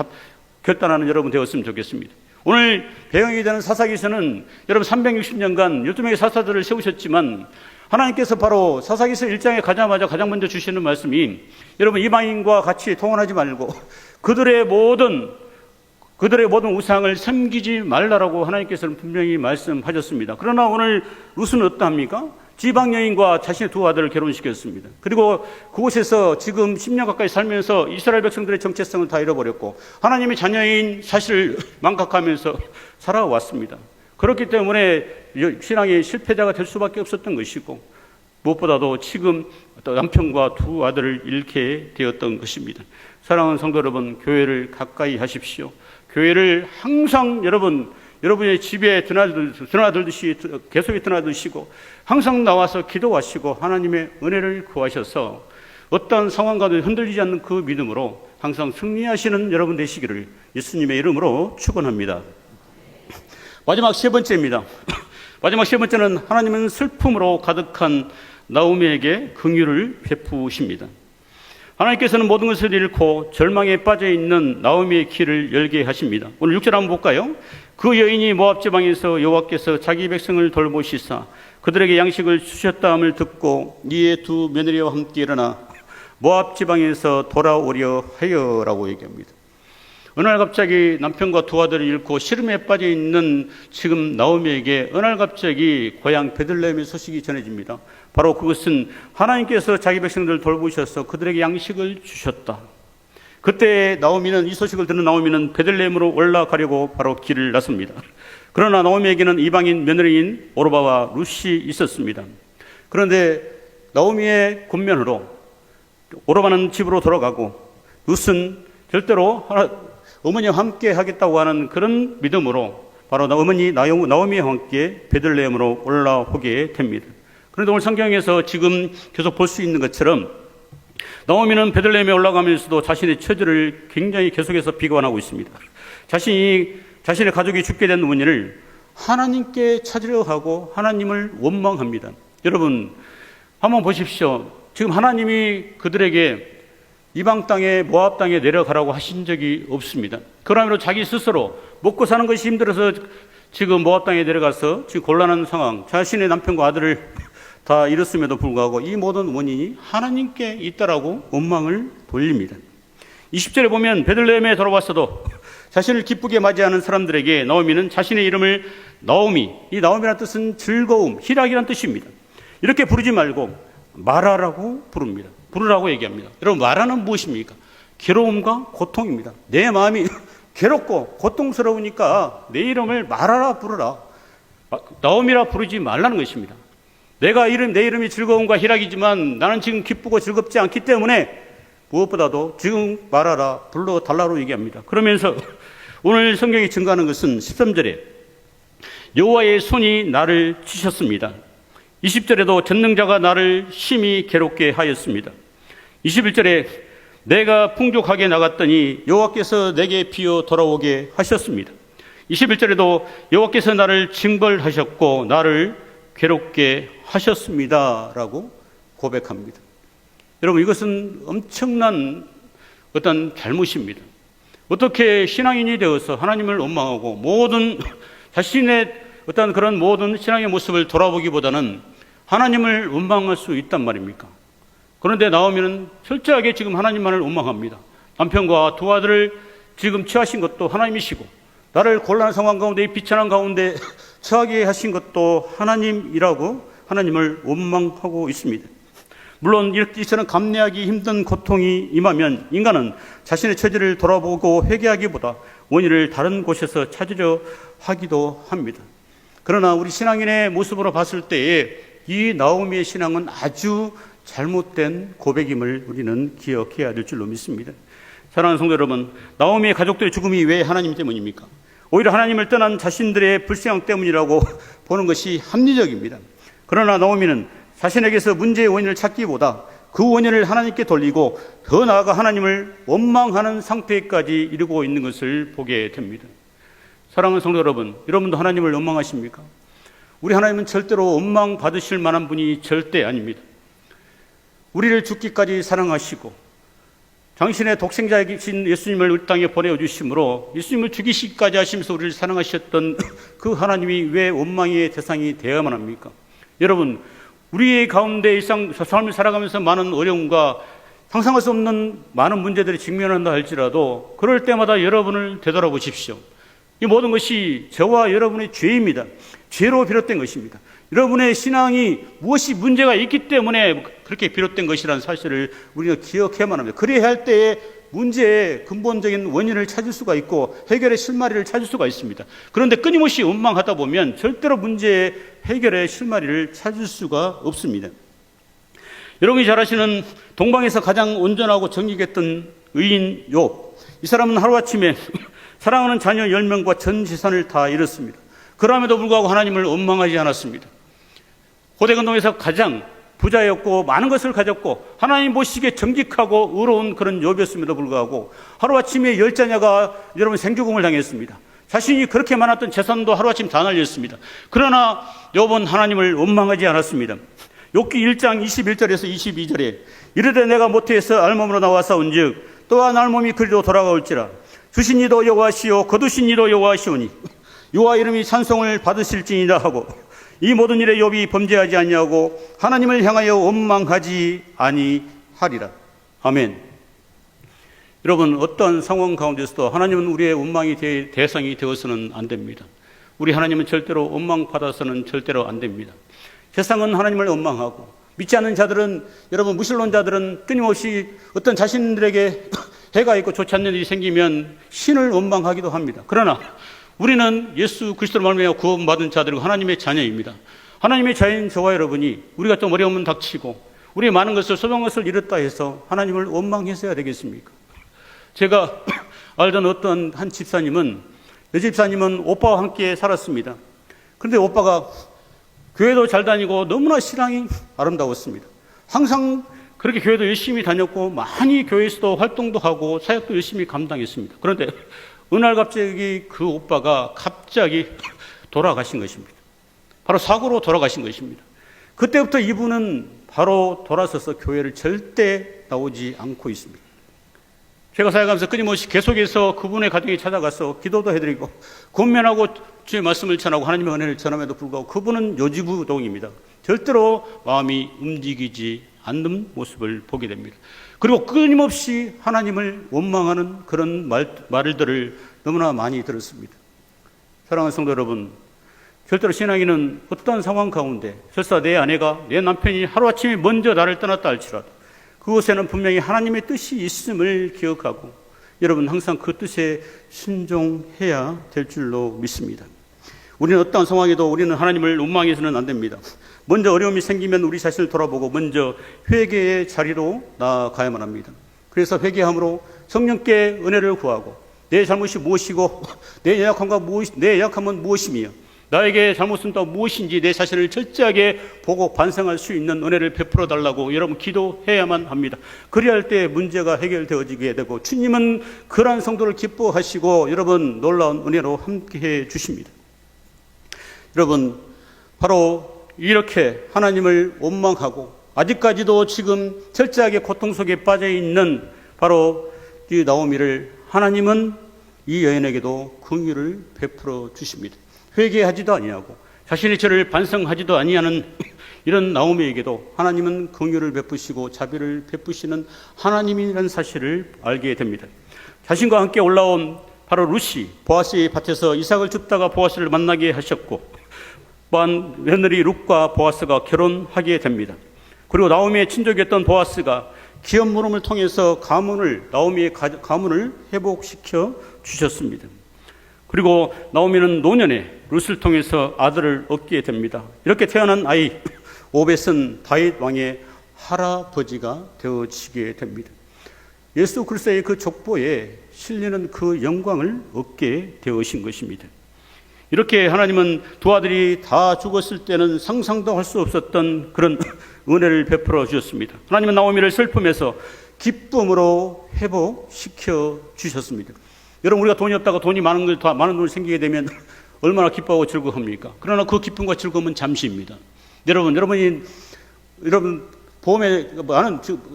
결단하는 여러분 되었으면 좋겠습니다. 오늘 배경이 되는 사사기서는 여러분 360년간 12명의 사사들을 세우셨지만 하나님께서 바로 사사기서 1장에 가자마자 가장 먼저 주시는 말씀이 여러분 이방인과 같이 통혼하지 말고 그들의 모든 우상을 섬기지 말라라고 하나님께서는 분명히 말씀하셨습니다. 그러나 오늘 룻은 어떠합니까? 지방 여인과 자신의 두 아들을 결혼시켰습니다. 그리고 그곳에서 지금 10년 가까이 살면서 이스라엘 백성들의 정체성을 다 잃어버렸고 하나님의 자녀인 사실을 망각하면서 살아왔습니다. 그렇기 때문에 신앙의 실패자가 될 수밖에 없었던 것이고 무엇보다도 지금 남편과 두 아들을 잃게 되었던 것입니다. 사랑하는 성도 여러분, 교회를 가까이 하십시오. 교회를 항상 여러분의 집에 드나들듯이 계속 드나드시고 항상 나와서 기도하시고 하나님의 은혜를 구하셔서 어떤 상황 가운데 흔들리지 않는 그 믿음으로 항상 승리하시는 여러분 되시기를 예수님의 이름으로 축원합니다. 마지막 세 번째입니다. 마지막 세 번째는 하나님은 슬픔으로 가득한 나오미에게 긍휼을 베푸십니다. 하나님께서는 모든 것을 잃고 절망에 빠져있는 나오미의 길을 열게 하십니다. 오늘 6절 한번 볼까요? 그 여인이 모압 지방에서 여호와께서 자기 백성을 돌보시사 그들에게 양식을 주셨다 함을 듣고 이에 두 며느리와 함께 일어나 모압 지방에서 돌아오려 하여라고 얘기합니다. 어느 날 갑자기 남편과 두 아들을 잃고 시름에 빠져있는 지금 나오미에게 어느 날 갑자기 고향 베들레헴의 소식이 전해집니다. 바로 그것은 하나님께서 자기 백성들을 돌보셔서 그들에게 양식을 주셨다. 그때 이 소식을 듣는 나오미는 베들레헴으로 올라가려고 바로 길을 나섭니다. 그러나 나오미에게는 이방인 며느리인 오르바와 룻이 있었습니다. 그런데 나오미의 권면으로 오르바는 집으로 돌아가고 룻은 절대로 어머니와 함께 하겠다고 하는 그런 믿음으로 바로 나오미와 함께 베들레헴으로 올라오게 됩니다. 그런데 오늘 성경에서 지금 계속 볼 수 있는 것처럼 나오미는 베들레헴에 올라가면서도 자신의 처지를 굉장히 계속해서 비관하고 있습니다. 자신의 가족이 죽게 된 원인을 하나님께 찾으려 하고 하나님을 원망합니다. 여러분 한번 보십시오. 지금 하나님이 그들에게 이방 땅에 모압 땅에 내려가라고 하신 적이 없습니다. 그러므로 자기 스스로 먹고 사는 것이 힘들어서 지금 모압 땅에 내려가서 지금 곤란한 상황, 자신의 남편과 아들을 다 잃었음에도 불구하고 이 모든 원인이 하나님께 있다라고 원망을 돌립니다. 20절에 보면 베들레헴에 돌아왔어도 자신을 기쁘게 맞이하는 사람들에게 나오미는 자신의 이름을 나오미, 이 나오미라는 뜻은 즐거움, 희락이라는 뜻입니다. 이렇게 부르지 말고 마라라고 부르라고 얘기합니다. 여러분 마라는 무엇입니까? 괴로움과 고통입니다. 내 마음이 괴롭고 고통스러우니까 내 이름을 마라라 부르라, 나오미라 부르지 말라는 것입니다. 내 이름이 즐거움과 희락이지만 나는 지금 기쁘고 즐겁지 않기 때문에 무엇보다도 지금 말하라, 불러달라고 얘기합니다. 그러면서 오늘 성경이 증거하는 것은 13절에 여호와의 손이 나를 치셨습니다. 20절에도 전능자가 나를 심히 괴롭게 하였습니다. 21절에 내가 풍족하게 나갔더니 여호와께서 내게 비어 돌아오게 하셨습니다. 21절에도 여호와께서 나를 징벌하셨고 나를 괴롭게 하셨습니다 라고 고백합니다. 여러분, 이것은 엄청난 어떤 잘못입니다. 어떻게 신앙인이 되어서 하나님을 원망하고 모든 자신의 어떤 그런 모든 신앙의 모습을 돌아보기보다는 하나님을 원망할 수 있단 말입니까? 그런데 나오미는 철저하게 지금 하나님만을 원망합니다. 남편과 두 아들을 지금 취하신 것도 하나님이시고 나를 곤란한 상황 가운데 비천한 가운데 처하게 하신 것도 하나님이라고 하나님을 원망하고 있습니다. 물론 이처럼 감내하기 힘든 고통이 임하면 인간은 자신의 처지를 돌아보고 회개하기보다 원인을 다른 곳에서 찾으려 하기도 합니다. 그러나 우리 신앙인의 모습으로 봤을 때에 이 나오미의 신앙은 아주 잘못된 고백임을 우리는 기억해야 될 줄로 믿습니다. 사랑하는 성도 여러분, 나오미의 가족들의 죽음이 왜 하나님 때문입니까? 오히려 하나님을 떠난 자신들의 불신앙 때문이라고 보는 것이 합리적입니다. 그러나 나오미는 자신에게서 문제의 원인을 찾기보다 그 원인을 하나님께 돌리고 더 나아가 하나님을 원망하는 상태까지 이르고 있는 것을 보게 됩니다. 사랑하는 성도 여러분, 여러분도 하나님을 원망하십니까? 우리 하나님은 절대로 원망 받으실 만한 분이 절대 아닙니다. 우리를 죽기까지 사랑하시고 당신의 독생자이신 예수님을 이 땅에 보내주심으로 예수님을 죽이시기까지 하시면서 우리를 사랑하셨던 그 하나님이 왜 원망의 대상이 되어야만 합니까? 여러분, 우리의 가운데 일상 삶을 살아가면서 많은 어려움과 상상할 수 없는 많은 문제들이 직면한다 할지라도 그럴 때마다 여러분을 되돌아보십시오. 이 모든 것이 저와 여러분의 죄입니다. 죄로 비롯된 것입니다. 여러분의 신앙이 무엇이 문제가 있기 때문에 그렇게 비롯된 것이라는 사실을 우리가 기억해야만 합니다. 그래야 할 때에 문제의 근본적인 원인을 찾을 수가 있고 해결의 실마리를 찾을 수가 있습니다. 그런데 끊임없이 원망하다 보면 절대로 문제의 해결의 실마리를 찾을 수가 없습니다. 여러분이 잘 아시는 동방에서 가장 온전하고 정직했던 의인 욥, 이 사람은 하루아침에 사랑하는 자녀 10명과 전 재산을 다 잃었습니다. 그럼에도 불구하고 하나님을 원망하지 않았습니다. 고대근동에서 가장 부자였고 많은 것을 가졌고 하나님 보시기에 정직하고 의로운 그런 욥이었음에도 불구하고 하루아침에 10자녀가 여러분 생죽음을 당했습니다. 자신이 그렇게 많았던 재산도 하루아침 다 날렸습니다. 그러나 욥은 하나님을 원망하지 않았습니다. 욥기 1장 21절에서 22절에 이르되 내가 모태에서 알몸으로 나와서 온즉 또한 알몸이 그리로 돌아가올지라 주신 이도 여호와시오 거두신 이도 여호와시오니 여호와 이름이 찬송을 받으실지니라 하고 이 모든 일에 욥이 범죄하지 아니하고 하나님을 향하여 원망하지 아니하리라. 아멘. 여러분, 어떤 상황 가운데서도 하나님은 우리의 원망의 대상이 되어서는 안 됩니다. 우리 하나님은 절대로 원망받아서는 절대로 안 됩니다. 세상은 하나님을 원망하고 믿지 않는 자들은, 여러분 무신론자들은 끊임없이 어떤 자신들에게 해가 있고 좋지 않는 일이 생기면 신을 원망하기도 합니다. 그러나 우리는 예수 그리스도를 말미암아 구원받은 자들이고 하나님의 자녀입니다. 하나님의 자녀인 저와 여러분이 우리가 좀 어려움은 닥치고 우리의 많은 것을 소중한 것을 잃었다 해서 하나님을 원망해서야 되겠습니까? 제가 알던 어떤 한 집사님은, 내 집사님은 오빠와 함께 살았습니다. 그런데 오빠가 교회도 잘 다니고 너무나 신앙이 아름다웠습니다. 항상 그렇게 교회도 열심히 다녔고 많이 교회에서도 활동도 하고 사역도 열심히 감당했습니다. 그런데 어느 날 갑자기 그 오빠가 갑자기 돌아가신 것입니다. 바로 사고로 돌아가신 것입니다. 그때부터 이분은 바로 돌아서서 교회를 절대 나오지 않고 있습니다. 제가 사역하면서 끊임없이 계속해서 그분의 가정에 찾아가서 기도도 해드리고 권면하고 주의 말씀을 전하고 하나님의 은혜를 전함에도 불구하고 그분은 요지부동입니다. 절대로 마음이 움직이지 않는 모습을 보게 됩니다. 그리고 끊임없이 하나님을 원망하는 그런 말들을 너무나 많이 들었습니다. 사랑하는 성도 여러분, 절대로 신앙인은 어떤 상황 가운데 설사 내 아내가, 내 남편이 하루아침에 먼저 나를 떠났다 할지라도 그곳에는 분명히 하나님의 뜻이 있음을 기억하고 여러분 항상 그 뜻에 순종해야 될 줄로 믿습니다. 우리는 어떠한 상황에도 우리는 하나님을 원망해서는 안 됩니다. 먼저 어려움이 생기면 우리 자신을 돌아보고 먼저 회개의 자리로 나아가야만 합니다. 그래서 회개함으로 성령께 은혜를 구하고 내 잘못이 무엇이고 내 약함은 무엇이며 나에게 잘못은 또 무엇인지 내 자신을 철저하게 보고 반성할 수 있는 은혜를 베풀어 달라고 여러분 기도해야만 합니다. 그리할 때 문제가 해결되어지게 되고 주님은 그러한 성도를 기뻐하시고 여러분 놀라운 은혜로 함께해 주십니다. 여러분 바로 이렇게 하나님을 원망하고 아직까지도 지금 철저하게 고통 속에 빠져 있는 바로 이 나오미를 하나님은 이 여인에게도 긍휼을 베풀어 주십니다. 회개하지도 아니하고 자신의 죄를 반성하지도 아니하는 이런 나오미에게도 하나님은 긍휼을 베푸시고 자비를 베푸시는 하나님이라는 사실을 알게 됩니다. 자신과 함께 올라온 바로 룻이 보아스의 밭에서 이삭을 줍다가 보아스를 만나게 하셨고 또한 며느리 룻과 보아스가 결혼하게 됩니다. 그리고 나오미의 친족이었던 보아스가 기업 물음을 통해서 나오미의 가문을 회복시켜 주셨습니다. 그리고 나오미는 노년에 룻을 통해서 아들을 얻게 됩니다. 이렇게 태어난 아이 오벳은 다윗 왕의 할아버지가 되어지게 됩니다. 예수 그리스도의 그 족보에 실리는 그 영광을 얻게 되어신 것입니다. 이렇게 하나님은 두 아들이 다 죽었을 때는 상상도 할 수 없었던 그런 은혜를 베풀어 주셨습니다. 하나님은 나오미를 슬픔에서 기쁨으로 회복시켜 주셨습니다. 여러분 우리가 돈이 없다가 돈이 많은 돈이 생기게 되면 얼마나 기뻐하고 즐거워합니까? 그러나 그 기쁨과 즐거움은 잠시입니다. 여러분 보험에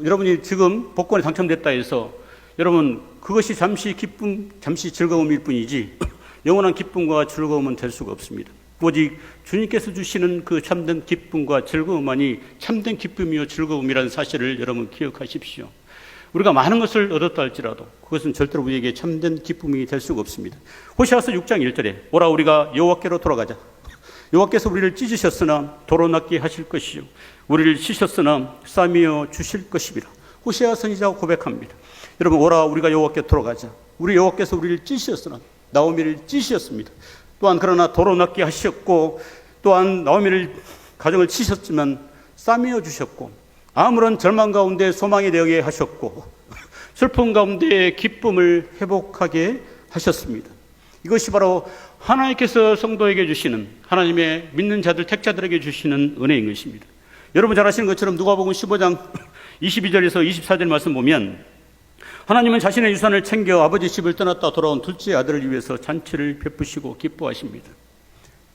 여러분이 지금 복권에 당첨됐다 해서 여러분 그것이 잠시 기쁨, 잠시 즐거움일 뿐이지 영원한 기쁨과 즐거움은 될 수가 없습니다. 오직 주님께서 주시는 그 참된 기쁨과 즐거움만이 참된 기쁨이요 즐거움이라는 사실을 여러분 기억하십시오. 우리가 많은 것을 얻었다 할지라도 그것은 절대로 우리에게 참된 기쁨이 될 수가 없습니다. 호시아서 6장 1절에 오라 우리가 여호와께로 돌아가자. 여호와께서 우리를 찢으셨으나 도로 낫게 하실 것이요 우리를 치셨으나 싸매어 주실 것이니라. 호시아 선지자가 고백합니다. 여러분 오라 우리가 여호와께로 돌아가자. 우리 여호와께서 우리를 찢으셨으나 나오미를 찢으셨습니다. 또한 그러나 도로 낫게 하셨고 또한 나오미를 가정을 치셨지만 싸매어 주셨고 아무런 절망 가운데 소망이 되게 하셨고 슬픔 가운데 기쁨을 회복하게 하셨습니다. 이것이 바로 하나님께서 성도에게 주시는 하나님의 믿는 자들 택자들에게 주시는 은혜인 것입니다. 여러분 잘 아시는 것처럼 누가복음 15장 22절에서 24절 말씀 보면 하나님은 자신의 유산을 챙겨 아버지 집을 떠났다 돌아온 둘째 아들을 위해서 잔치를 베푸시고 기뻐하십니다.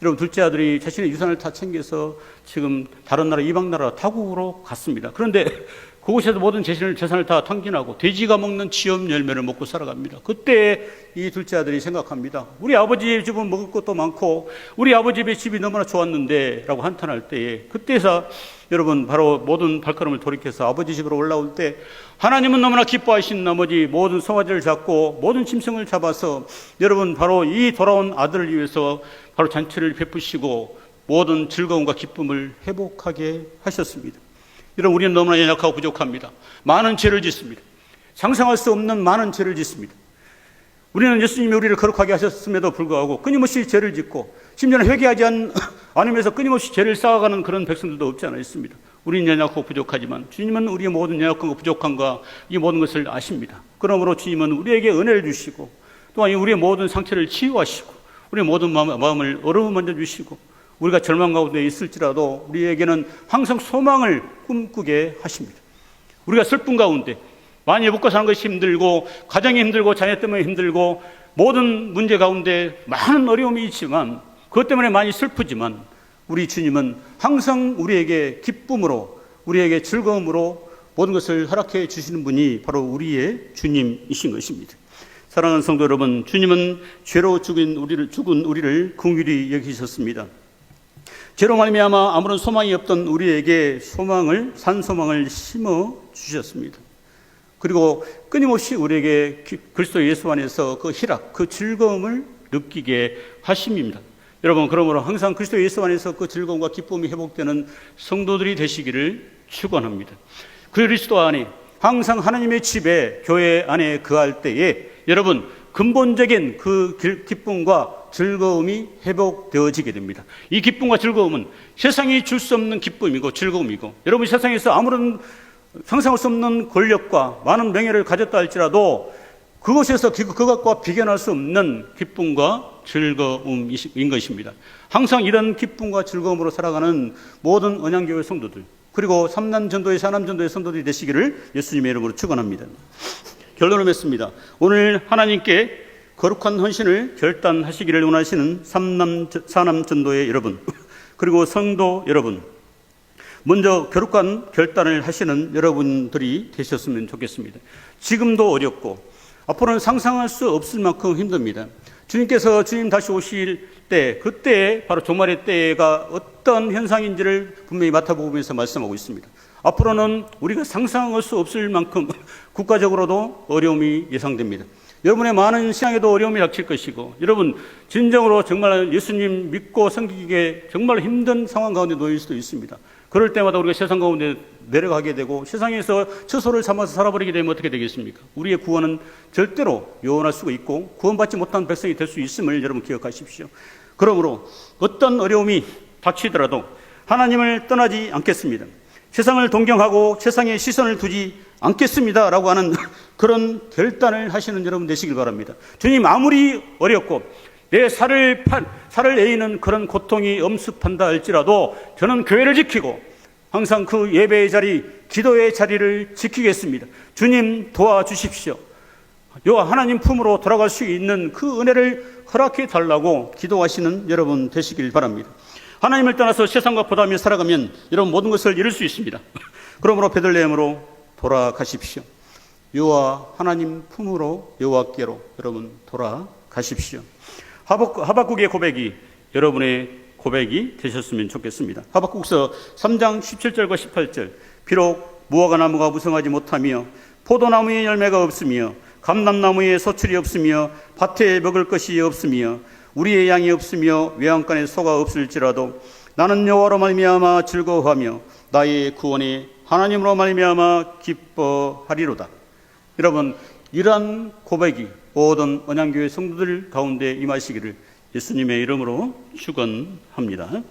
여러분 둘째 아들이 자신의 유산을 다 챙겨서 지금 다른 나라 이방 나라 타국으로 갔습니다. 그런데 그곳에서 모든 재산을 다 탕진하고 돼지가 먹는 지엄 열매를 먹고 살아갑니다. 그때 이 둘째 아들이 생각합니다. 우리 아버지 집은 먹을 것도 많고 우리 아버지 집이 너무나 좋았는데 라고 한탄할 때에 그때서 여러분 바로 모든 발걸음을 돌이켜서 아버지 집으로 올라올 때 하나님은 너무나 기뻐하신 나머지 모든 송아지를 잡고 모든 짐승을 잡아서 여러분 바로 이 돌아온 아들을 위해서 바로 잔치를 베푸시고 모든 즐거움과 기쁨을 회복하게 하셨습니다. 여러분 우리는 너무나 연약하고 부족합니다. 많은 죄를 짓습니다. 상상할 수 없는 많은 죄를 짓습니다. 우리는 예수님이 우리를 거룩하게 하셨음에도 불구하고 끊임없이 죄를 짓고 심지어는 회개하지 않으면서 끊임없이 죄를 쌓아가는 그런 백성들도 없지 않아 있습니다. 우리는 연약하고 부족하지만 주님은 우리의 모든 연약함과 부족함과 이 모든 것을 아십니다. 그러므로 주님은 우리에게 은혜를 주시고 또한 우리의 모든 상처를 치유하시고 우리의 모든 마음을 어루만져 주시고 우리가 절망 가운데 있을지라도 우리에게는 항상 소망을 꿈꾸게 하십니다. 우리가 슬픔 가운데 많이 먹고 사는 것이 힘들고 가정이 힘들고 자녀 때문에 힘들고 모든 문제 가운데 많은 어려움이 있지만 그것 때문에 많이 슬프지만 우리 주님은 항상 우리에게 기쁨으로 우리에게 즐거움으로 모든 것을 허락해 주시는 분이 바로 우리의 주님이신 것입니다. 사랑하는 성도 여러분, 주님은 죄로 죽은 우리를 긍휼히 여기셨습니다. 죄로 말미암아 아무런 소망이 없던 우리에게 산 소망을 심어 주셨습니다. 그리고 끊임없이 우리에게 그리스도 예수 안에서 그 희락, 그 즐거움을 느끼게 하심입니다. 여러분 그러므로 항상 그리스도 예수 안에서 그 즐거움과 기쁨이 회복되는 성도들이 되시기를 축원합니다. 그리스도 안에 항상 하나님의 집에 교회 안에 거할 때에 여러분 근본적인 그 기쁨과 즐거움이 회복되어지게 됩니다. 이 기쁨과 즐거움은 세상이 줄 수 없는 기쁨이고 즐거움이고, 여러분 세상에서 아무런 상상할 수 없는 권력과 많은 명예를 가졌다 할지라도 그것에서 그것과 비견할 수 없는 기쁨과 즐거움인 것입니다. 항상 이런 기쁨과 즐거움으로 살아가는 모든 언양교회 성도들, 그리고 삼남전도의 사남전도의 성도들이 되시기를 예수님의 이름으로 축원합니다. 결론을 맺습니다. 오늘 하나님께 거룩한 헌신을 결단하시기를 원하시는 사남전도의 여러분, 그리고 성도 여러분, 먼저 거룩한 결단을 하시는 여러분들이 되셨으면 좋겠습니다. 지금도 어렵고 앞으로는 상상할 수 없을 만큼 힘듭니다. 주님께서 주님 다시 오실 때, 그때 바로 종말의 때가 어떤 현상인지를 분명히 맡아보면서 말씀하고 있습니다. 앞으로는 우리가 상상할 수 없을 만큼 국가적으로도 어려움이 예상됩니다. 여러분의 많은 신앙에도 어려움이 닥칠 것이고, 여러분 진정으로 정말 예수님 믿고 섬기기에 정말 힘든 상황 가운데 놓일 수도 있습니다. 그럴 때마다 우리가 세상 가운데 내려가게 되고 세상에서 처소를 삼아서 살아버리게 되면 어떻게 되겠습니까? 우리의 구원은 절대로 요원할 수가 있고 구원받지 못한 백성이 될 수 있음을 여러분 기억하십시오. 그러므로 어떤 어려움이 닥치더라도 하나님을 떠나지 않겠습니다. 세상을 동경하고 세상에 시선을 두지 않겠습니다라고 하는 그런 결단을 하시는 여러분 되시길 바랍니다. 주님, 아무리 어렵고 내 살을 에이는 그런 고통이 엄습한다 할지라도 저는 교회를 지키고 항상 그 예배의 자리, 기도의 자리를 지키겠습니다. 주님 도와주십시오. 요 하나님 품으로 돌아갈 수 있는 그 은혜를 허락해 달라고 기도하시는 여러분 되시길 바랍니다. 하나님을 떠나서 세상과 보다며 살아가면 이런 모든 것을 잃을 수 있습니다. 그러므로 베들레헴으로 돌아가십시오. 여호와 하나님 품으로, 여호와께로 여러분 돌아가십시오. 하박국의 고백이 여러분의 고백이 되셨으면 좋겠습니다. 하박국서 3장 17절과 18절. 비록 무화과 나무가 무성하지 못하며 포도나무에 열매가 없으며 감람나무에 소출이 없으며 밭에 먹을 것이 없으며 우리의 양이 없으며 외양간에 소가 없을지라도 나는 여호와로 말미암아 즐거워하며 나의 구원이 하나님으로 말미암아 기뻐하리로다. 여러분, 이러한 고백이 모든 언양교회 성도들 가운데 임하시기를 예수님의 이름으로 축원합니다.